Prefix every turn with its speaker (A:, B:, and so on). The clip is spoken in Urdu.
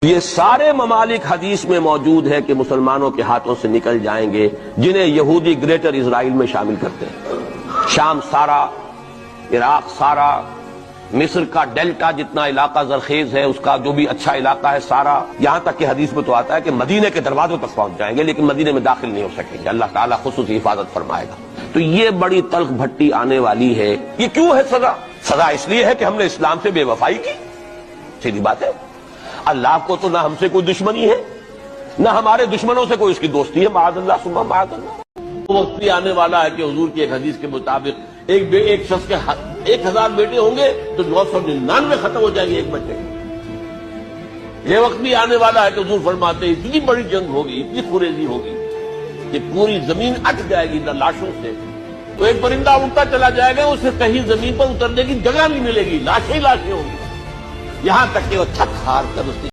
A: یہ سارے ممالک حدیث میں موجود ہے کہ مسلمانوں کے ہاتھوں سے نکل جائیں گے جنہیں یہودی گریٹر اسرائیل میں شامل کرتے ہیں۔ شام سارا، عراق سارا، مصر کا ڈیلٹا جتنا علاقہ زرخیز ہے اس کا جو بھی اچھا علاقہ ہے سارا، یہاں تک کہ حدیث میں تو آتا ہے کہ مدینے کے دروازوں تک پہنچ جائیں گے لیکن مدینے میں داخل نہیں ہو سکیں گے، اللہ تعالیٰ خصوصی حفاظت فرمائے گا۔ تو یہ بڑی تلخ بھٹی آنے والی ہے۔ یہ کیوں ہے سزا؟ سزا اس لیے ہے کہ ہم نے اسلام سے بے وفائی کی، سیدھی بات ہے۔ اللہ کو تو نہ ہم سے کوئی دشمنی ہے نہ ہمارے دشمنوں سے کوئی اس کی دوستی ہے، معاذ اللہ ثم معاذ اللہ۔ وہ وقت بھی آنے والا ہے کہ حضور کی ایک حدیث کے مطابق ایک شخص کے 1000 بیٹے ہوں گے تو 999 ختم ہو جائیں گے ایک بچے کے۔ یہ وقت بھی آنے والا ہے کہ حضور فرماتے ہیں اتنی بڑی جنگ ہوگی، اتنی خریزی ہوگی کہ پوری زمین اٹ جائے گی لاشوں سے، تو ایک پرندہ اڑتا چلا جائے گا، اسے کہیں زمین پر اترنے کی جگہ نہیں ملے گی، لاشیں ہی لاشیں ہوں گی، یہاں تک کہ وہ تھک ہار کر اس کی